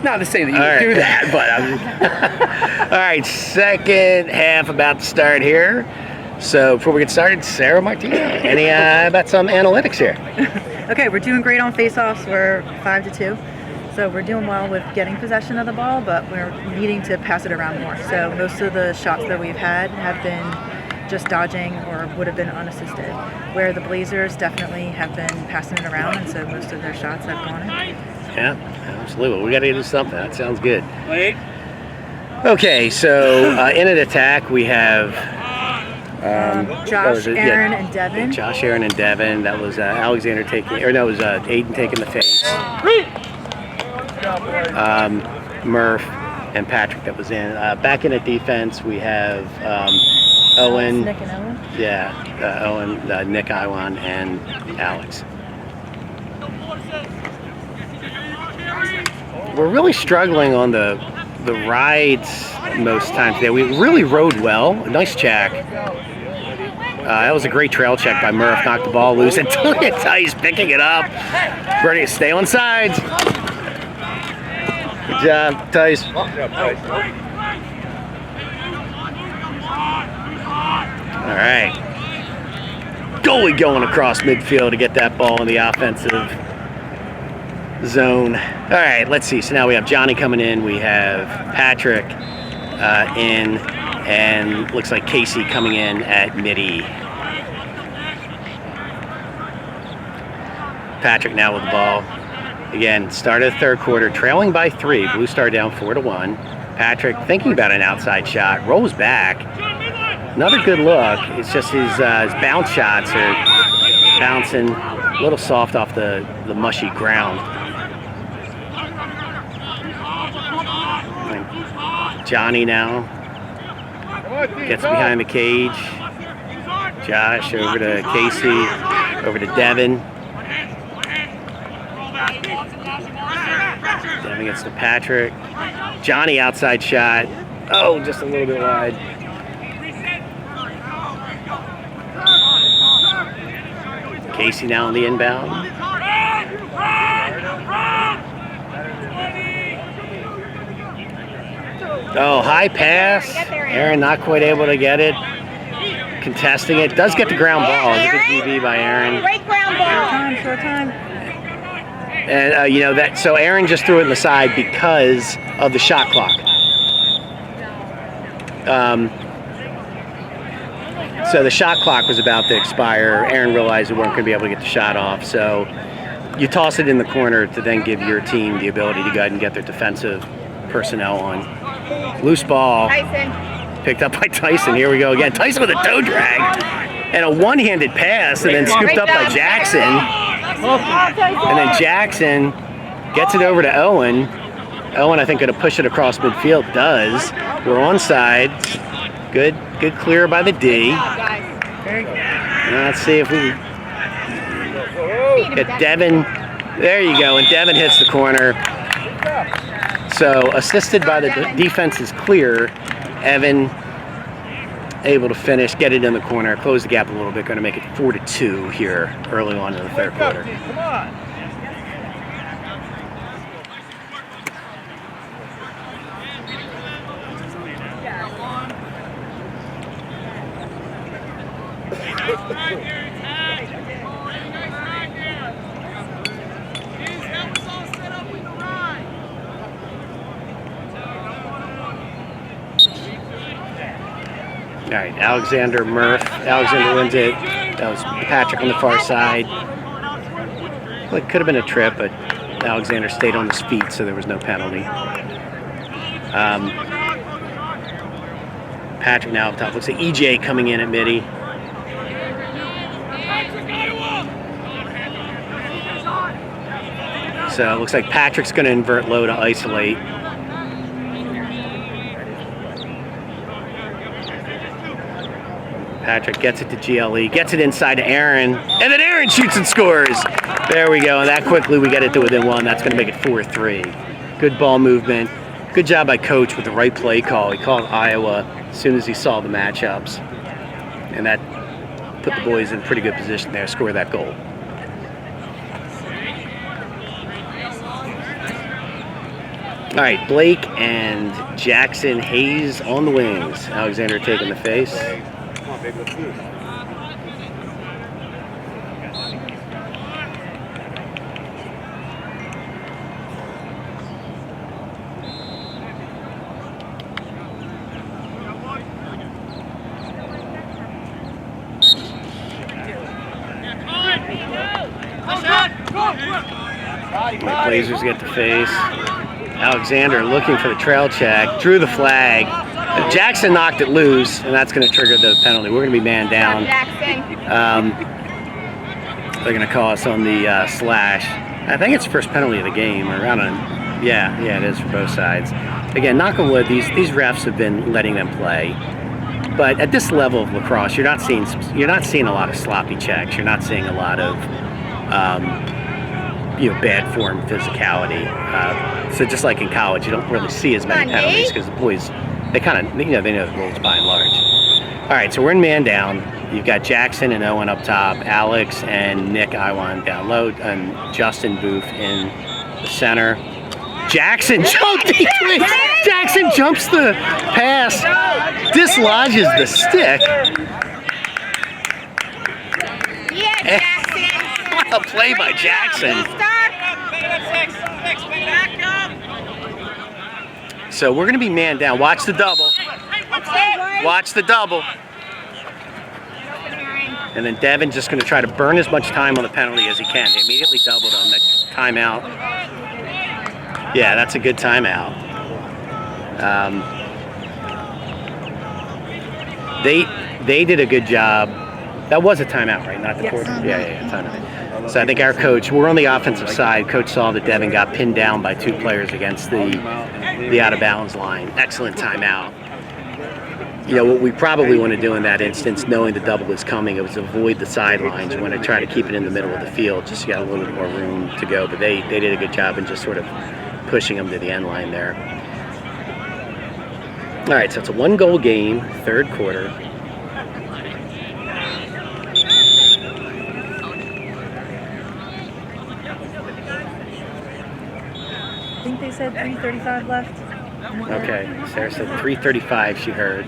Not to say that you would do that, but All right, second half about to start here. So before we get started, Sarah Martino, any about some analytics here? Okay, we're doing great on face-offs. We're 5-2. So we're doing well with getting possession of the ball, but we're needing to pass it around more. So most of the shots that we've had have been just dodging or would have been unassisted, where the Blazers definitely have been passing it around, and so most of their shots have gone in. Yeah, absolutely. We got to do something. That sounds good. Okay, so in an attack we have Josh, Aaron, and Devin. Josh, Aaron, and Devin. That was Alexander taking, or no, it was Aiden taking the face. Murph and Patrick that was in. Back in at defense we have Owen. Nick and Owen. Yeah, Owen, Nick, Iwan, and Alex. We're really struggling on the rides most times today. We really rode well. Nice check. That was a great trail check by Murph. Knocked the ball loose. And Tice picking it up. Ready to stay on sides. Good job, Tice. All right. Goalie going across midfield to get that ball in the offensive zone. All right, let's see. So now we have Johnny coming in. We have Patrick in, and looks like Casey coming in at midi. Patrick now with the ball. Again, start of the third quarter, trailing by 3. Blue Star down 4-1. Patrick thinking about an outside shot, rolls back. Another good look. It's just his bounce shots are bouncing a little soft off the mushy ground. Johnny now gets behind the cage. Josh over to Casey, over to Devin. Devin gets to Patrick. Johnny outside shot. Oh, just a little bit wide. Casey now on the inbound. Oh, high pass. Aaron not quite able to get it. Contesting it. Does get the ground ball. It's a good GB by Aaron. Great ground ball. Short time. And you know that. So Aaron just threw it in the side because of the shot clock. So the shot clock was about to expire. Aaron realized we weren't going to be able to get the shot off. So you toss it in the corner to then give your team the ability to go ahead and get their defensive personnel on. Loose ball. Tyson. Picked up by Tyson. Here we go again. Tyson with a toe drag. And a one-handed pass and then scooped up by Jackson. And then Jackson gets it over to Owen. Owen, I think, going to push it across midfield. Does. We're onside. Good clear by the D. Let's see if we get Devin. There you go, and Devin hits the corner. So assisted by the defense is clear. Evan able to finish, get it in the corner, close the gap a little bit. Going to make it 4-2 here early on in the third quarter. Come on. All right, Alexander Murph. Alexander wins it. That was Patrick on the far side. Well, it could have been a trip, but Alexander stayed on his feet, so there was no penalty. Patrick now up top. Looks like EJ coming in at midi. So it looks like Patrick's going to invert low to isolate. Patrick gets it to GLE, gets it inside to Aaron, and then Aaron shoots and scores. There we go, and that quickly we get it to within 1. That's going to make it 4-3. Good ball movement. Good job by Coach with the right play call. He called Iowa as soon as he saw the matchups, and that put the boys in pretty good position there to score that goal. All right, Blake and Jackson Hayes on the wings. Alexander taking the face. Come on, baby, let's move. The Blazers get the face. Alexander looking for the trail check, drew the flag. Jackson knocked it loose, and that's going to trigger the penalty. We're going to be man down. They're going to call us on the slash. I think it's the first penalty of the game, or I don't know. Yeah, it is for both sides. Again, knock on wood, these refs have been letting them play. But at this level of lacrosse, you're not seeing a lot of sloppy checks. You're not seeing a lot of bad form physicality. So just like in college, you don't really see as many penalties because the boys, they kind of, they know the rules by and large. All right, so we're in man down. You've got Jackson and Owen up top, Alex and Nick Iwan down low, and Justin Booth in the center. Jackson Jackson jumps the pass, dislodges the stick. Yeah, Jackson. What a play by Jackson. So we're going to be man down. Watch the double. Watch the double. And then Devin just going to try to burn as much time on the penalty as he can. They immediately doubled on the timeout. Yeah, that's a good timeout. They did a good job. That was a timeout, right? Not the quarter? Yeah, timeout. So I think our coach, we're on the offensive side. Coach saw that Devin got pinned down by 2 players against the out of bounds line. Excellent timeout. What we probably want to do in that instance, knowing the double is coming, is avoid the sidelines. You want to try to keep it in the middle of the field, just so you got a little bit more room to go. But they did a good job in just sort of pushing them to the end line there. All right, so it's a 1-goal game, 3rd quarter. I think they said 3:35 left. Okay, Sarah said 3:35 she heard.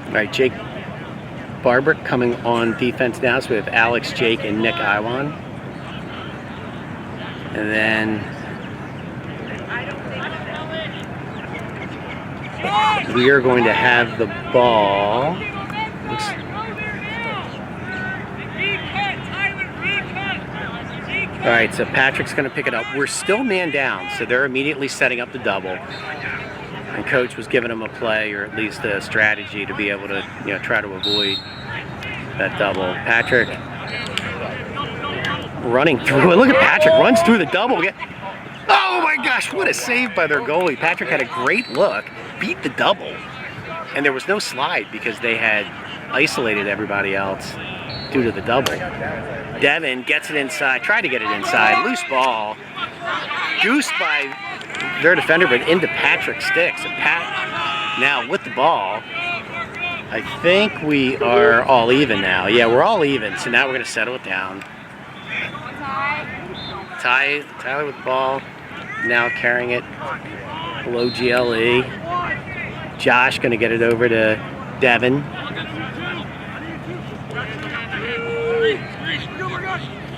All right, Jake Barber coming on defense now. So we have Alex, Jake, and Nick Iwan. And then we are going to have the ball. All right, so Patrick's going to pick it up. We're still man down, so they're immediately setting up the double. And coach was giving them a play, or at least a strategy, to be able to, try to avoid that double. Patrick running through it. Look at Patrick, runs through the double. Oh my gosh, what a save by their goalie. Patrick had a great look, beat the double. And there was no slide because they had isolated everybody else due to the double. Devin gets it inside, tried to get it inside, loose ball. Goosed by their defender, but into Patrick's sticks. And Pat now with the ball. I think we are all even now. Yeah, we're all even. So now we're going to settle it down. Tyler with the ball. Now carrying it below GLE. Josh going to get it over to Devin.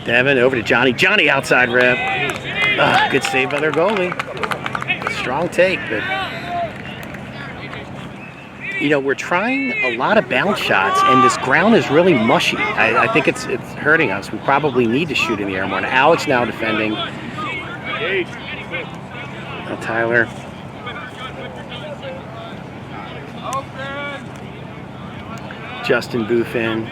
Devin over to Johnny. Johnny outside rip. Good save by their goalie. Strong take, but we're trying a lot of bounce shots, and this ground is really mushy. I think it's hurting us. We probably need to shoot in the air more. Now, Alex now defending. Now Tyler. Justin Booth in.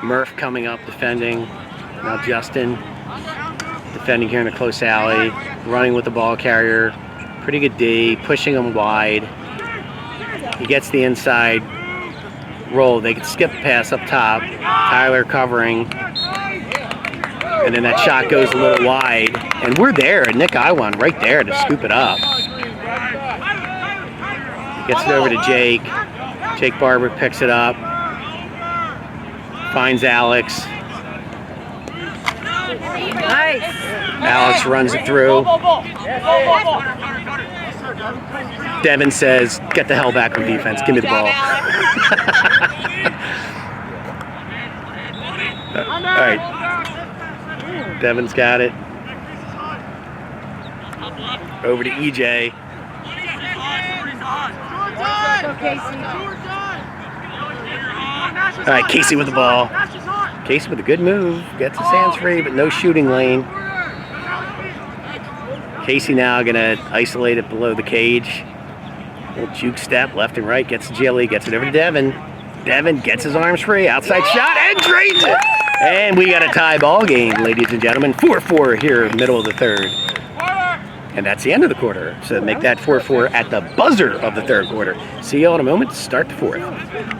Murph coming up defending. Now Justin defending here in a close alley, running with the ball carrier. Pretty good D, pushing him wide. He gets the inside roll. They can skip pass up top. Tyler covering. And then that shot goes a little wide. And we're there. And Nick Iwan right there to scoop it up. Gets it over to Jake. Jake Barber picks it up. Finds Alex. Nice. Alex runs it through. Devin says, get the hell back on defense. Give me the ball. All right. Devin's got it. Over to EJ. All right, Casey with the ball. Casey with a good move. Gets his hands free, but no shooting lane. Casey now going to isolate it below the cage. Little juke step, left and right. Gets to Jilly. Gets it over to Devin. Devin gets his arms free. Outside shot and drains it. And we got a tie ball game, ladies and gentlemen. 4-4 here, middle of the third. And that's the end of the quarter. So make that 4-4 at the buzzer of the third quarter. See you all in a moment. Start the fourth.